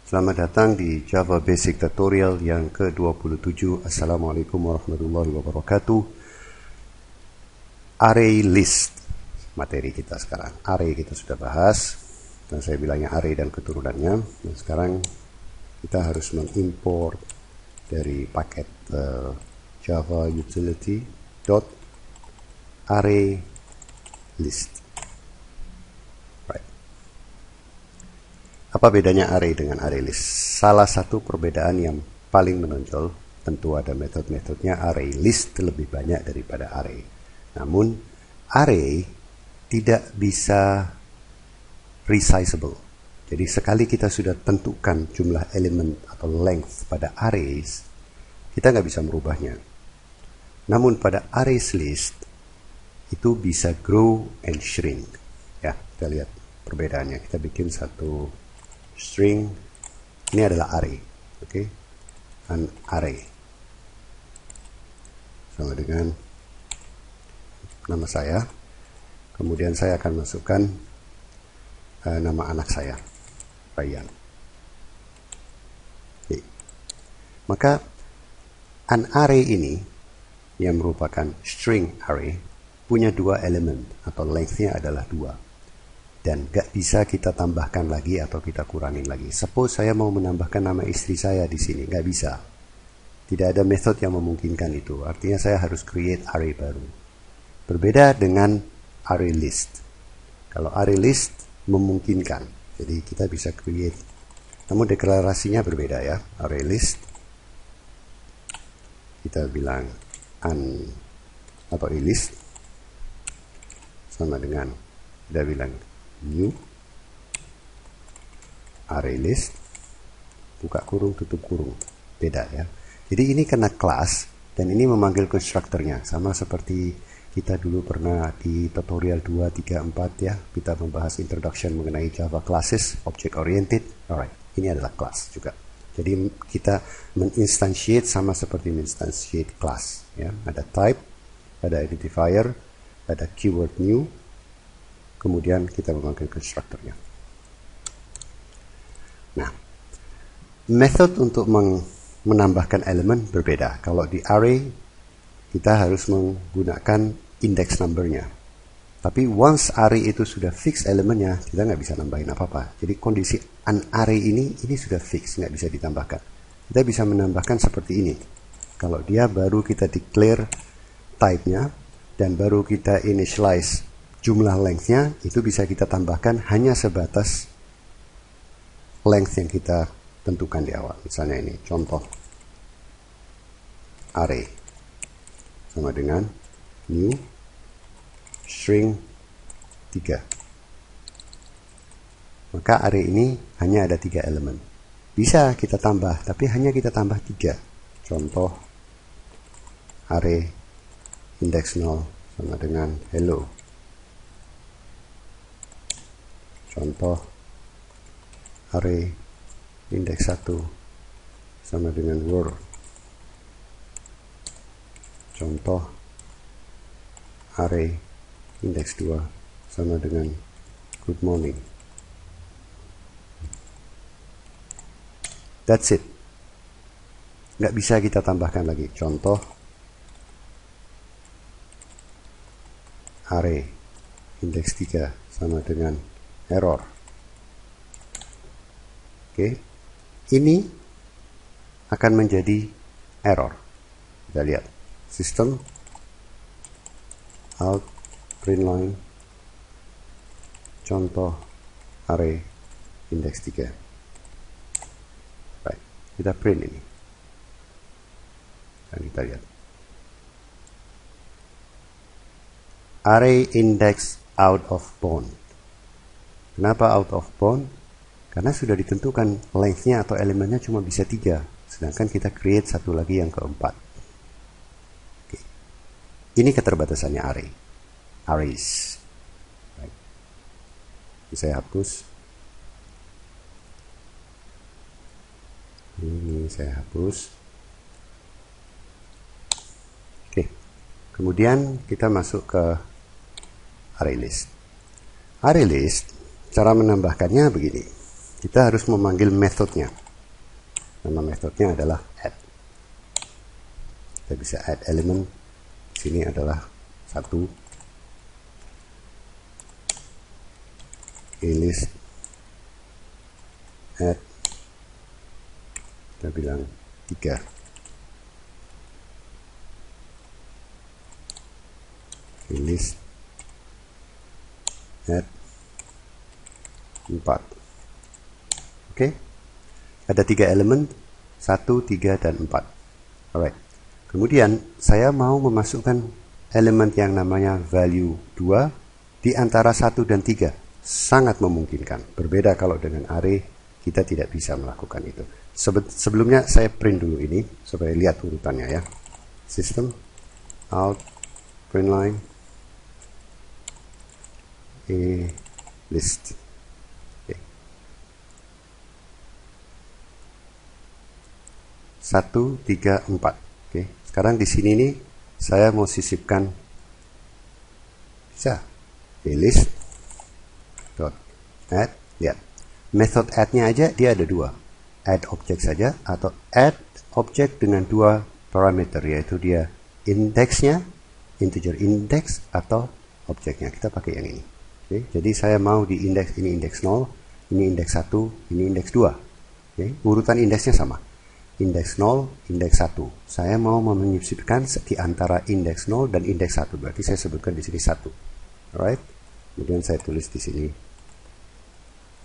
Selamat datang di Java Basic Tutorial yang ke-27. Assalamualaikum warahmatullahi wabarakatuh. Array list materi kita sekarang. Array kita sudah bahas, dan saya bilangnya array dan keturunannya. Dan sekarang kita harus mengimport dari paket Java utility dot array list. Apa bedanya array dengan array list? Salah satu perbedaan yang paling menonjol, tentu ada metode-metodenya. Array list lebih banyak daripada array. Namun, array tidak bisa resizable. Jadi sekali kita sudah tentukan jumlah elemen atau length pada arrays, kita nggak bisa merubahnya. Namun pada arrays list, itu bisa grow and shrink. Ya, kita lihat perbedaannya. Kita bikin satu string, ini adalah array, oke? An array sama dengan nama saya, kemudian saya akan masukkan nama anak saya, Ryan. Oke. Maka an array ini yang merupakan string array punya dua elemen atau length-nya adalah 2. Dan gak bisa kita tambahkan lagi atau kita kurangin lagi. Suppose saya mau menambahkan nama istri saya di sini, gak bisa. Tidak ada method yang memungkinkan itu. Artinya saya harus create array baru. Berbeda dengan array list. Kalau array list memungkinkan, jadi kita bisa create. Namun deklarasinya berbeda ya. Array list kita bilang an atau list sama dengan kita bilang new array list, buka kurung tutup kurung, beda ya. Jadi ini kena kelas dan ini memanggil konstruktornya, sama seperti kita dulu pernah di tutorial 2, 3, 4 ya, kita membahas introduction mengenai Java classes, object oriented. Alright, ini adalah kelas juga. Jadi kita menginstantiate sama seperti menginstantiate class ya. Ada type, ada identifier, ada keyword new, kemudian kita memanggil konstruktornya. Nah, method untuk menambahkan elemen berbeda. Kalau di array, kita harus menggunakan index number-nya. Tapi once array itu sudah fix elemennya, kita nggak bisa nambahin apa-apa. Jadi kondisi an array ini sudah fix, nggak bisa ditambahkan. Kita bisa menambahkan seperti ini. Kalau dia baru kita declare type-nya, dan baru kita initialize jumlah length-nya, itu bisa kita tambahkan hanya sebatas length yang kita tentukan di awal. Misalnya ini, contoh array sama dengan new string 3. Maka array ini hanya ada 3 elemen. Bisa kita tambah, tapi hanya kita tambah 3. Contoh array index 0 sama dengan hello. Contoh array index 1 sama dengan world. Contoh array index 2 sama dengan good morning. That's it. Nggak bisa kita tambahkan lagi. Contoh array index 3 sama dengan error. Oke. Ini akan menjadi error. Kita lihat. System out print line contoh array index 3. Baik, kita print ini. Dan kita lihat. Array index out of bound. Kenapa out of bound? Karena sudah ditentukan length-nya atau elemennya cuma bisa 3. Sedangkan kita create satu lagi yang keempat. Oke. Ini keterbatasannya array. Arrays. Baik. Ini saya hapus. Ini saya hapus. Oke. Kemudian kita masuk ke array list. Array list, cara menambahkannya begini. kita harus memanggil metodenya. Nama metodenya adalah add. Kita bisa add element. Sini adalah 1, list, add, kita bilang 3, list, add 4. Oke, ada 3 elemen, 1, 3, dan 4. Alright. Kemudian saya mau memasukkan elemen yang namanya value 2 di antara 1 dan 3. Sangat memungkinkan. Berbeda kalau dengan array, kita tidak bisa melakukan itu. Sebelumnya saya print dulu ini supaya lihat urutannya ya. System out print line list. Okay. 1, 3, 4. Oke. Sekarang di sini nih saya mau sisipkan bisa list dot add. Lihat method add-nya aja dia ada 2, add object saja atau add object dengan 2 parameter, yaitu dia indexnya, integer index, atau objeknya. Kita pakai yang ini. Oke. Jadi saya mau di indeks ini indeks 0, ini indeks 1, ini indeks 2. Oke. Urutan indeksnya sama, indeks 0, indeks 1. Saya mau menyisipkan di antara indeks 0 dan indeks 1. Berarti saya sebutkan di sini 1. Alright. Kemudian saya tulis di sini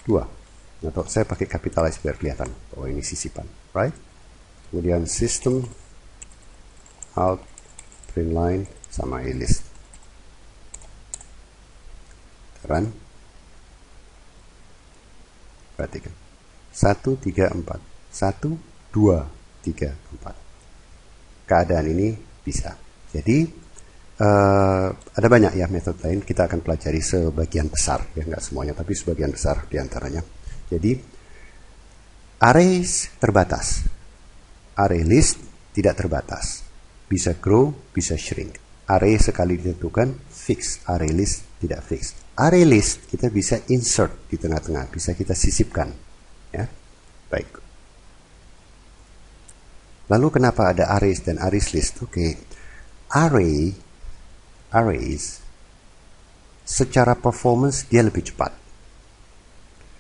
2. Atau saya pakai capitalize biar kelihatan bahwa ini sisipan. Right. Kemudian system out print line sama list. Run. Perhatikan. 1, 3, 4. 1, 2, 3, 4. Keadaan ini bisa. Jadi ada banyak ya metode lain. Kita akan pelajari sebagian besar, ya nggak semuanya, tapi sebagian besar diantaranya. Jadi arrays terbatas, array list tidak terbatas, bisa grow, bisa shrink. Array sekali ditentukan fix, array list tidak fix. Array list kita bisa insert di tengah-tengah, bisa kita sisipkan. Ya, baik. Lalu kenapa ada arrays dan arrays list? Oke, arrays secara performance dia lebih cepat.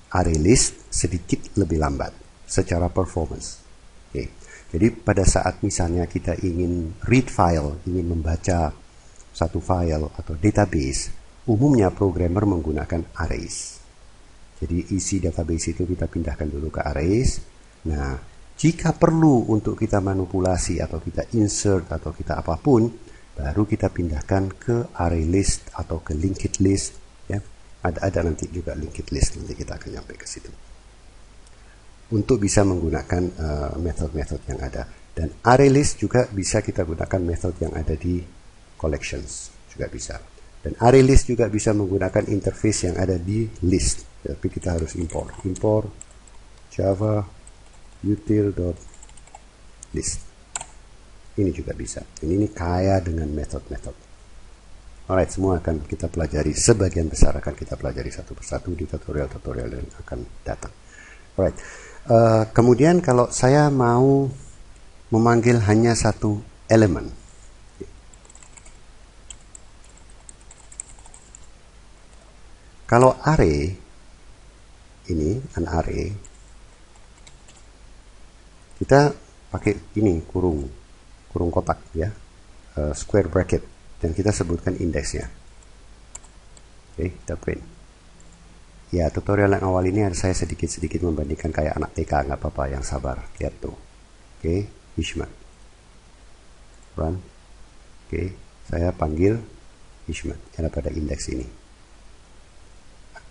Array list sedikit lebih lambat secara performance. Oke. Jadi pada saat misalnya kita ingin read file, ingin membaca satu file atau database, umumnya programmer menggunakan arrays. Jadi isi database itu kita pindahkan dulu ke arrays. Nah, jika perlu untuk kita manipulasi atau kita insert atau kita apapun, baru kita pindahkan ke array list atau ke linked list. Ya, ada nanti juga linked list, nanti kita akan nyampe ke situ. Untuk bisa menggunakan metode-metode yang ada. Dan array list juga bisa kita gunakan metode yang ada di collections, juga bisa. Dan array list juga bisa menggunakan interface yang ada di list. Tapi kita harus import java util.list. Ini juga bisa. Ini kaya dengan metode-metode. Alright, semua akan kita pelajari, sebagian besar akan kita pelajari satu persatu di tutorial-tutorial yang akan datang. Alright. Kemudian kalau saya mau memanggil hanya satu elemen, kalau array ini, an array, kita pakai ini kurung kotak ya, square bracket, dan kita sebutkan indeksnya. Oke, kita print. Ya, tutorial yang awal ini saya sedikit-sedikit membandingkan kayak anak TK, nggak apa-apa, yang sabar. Lihat tuh. Oke, Hishmat. Run. Oke, saya panggil Hishmat. Ada pada indeks ini.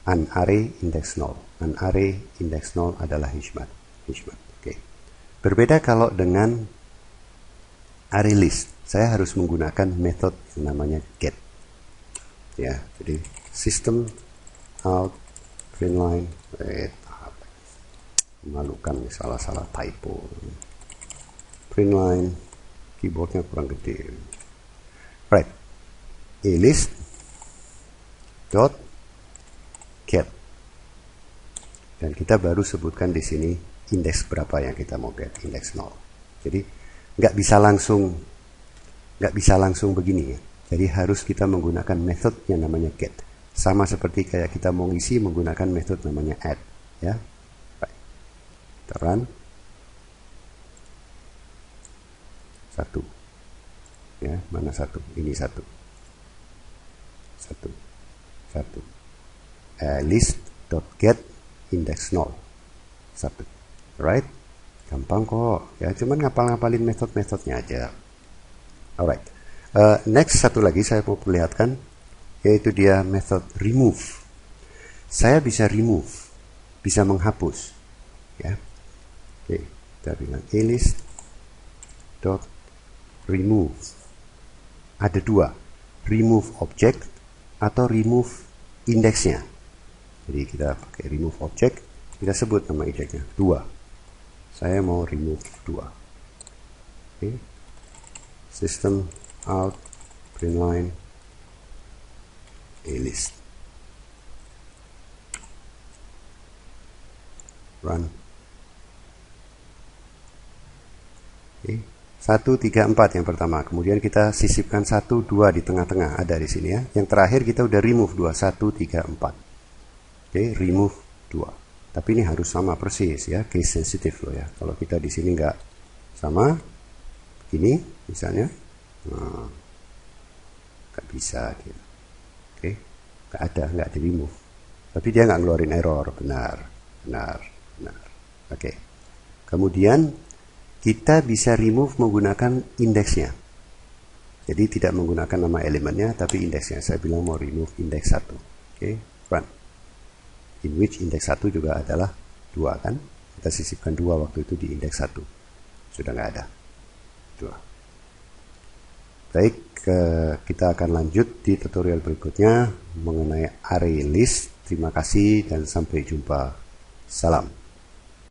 An array index 0. An array index 0 adalah Hishmat. Oke. Berbeda kalau dengan array list. Saya harus menggunakan metode yang namanya get. Ya, jadi system out print line, memalukan nih, salah typo. Print line, keyboardnya kurang gede. Right, list dot get Dan kita baru sebutkan di sini indeks berapa yang kita mau get, indeks 0. Jadi nggak bisa langsung begini ya. Jadi harus kita menggunakan method yang namanya get. Sama seperti kayak kita mau ngisi menggunakan method namanya add ya. Baik. Kita run. 1. Ya, mana 1? Ini 1. 1. List.get index 0. 1. Right? Gampang kok. Ya, cuman ngapalin metode-metodenya aja. Alright. Next satu lagi saya mau perlihatkan, yaitu dia method remove. Saya bisa remove, bisa menghapus. Ya. Oke, kita bilang list.remove. Ada dua, remove object atau remove indeksnya. Jadi kita pakai remove object, kita sebut nama objeknya 2. Saya mau remove 2. Oke. System out printline list. Run. Oke. 1, 3, 4 yang pertama. Kemudian kita sisipkan 1, 2 di tengah-tengah. Ada di sini ya. Yang terakhir kita udah remove 2. 1, 3, 4. Oke, remove 2. Tapi ini harus sama persis ya. Case sensitive loh ya. Kalau kita di sini nggak sama, ini misalnya, nah, nggak bisa dia. Oke, nggak di remove. Tapi dia nggak ngeluarin error. Benar. Oke. Kemudian kita bisa remove menggunakan indeksnya. Jadi tidak menggunakan nama elemennya, tapi indeksnya. Saya bilang mau remove indeks 1. Oke, run. In which indeks 1 juga adalah 2 kan. Kita sisipkan 2 waktu itu di indeks 1. Sudah nggak ada. 2. Baik, kita akan lanjut di tutorial berikutnya mengenai array list. Terima kasih dan sampai jumpa. Salam.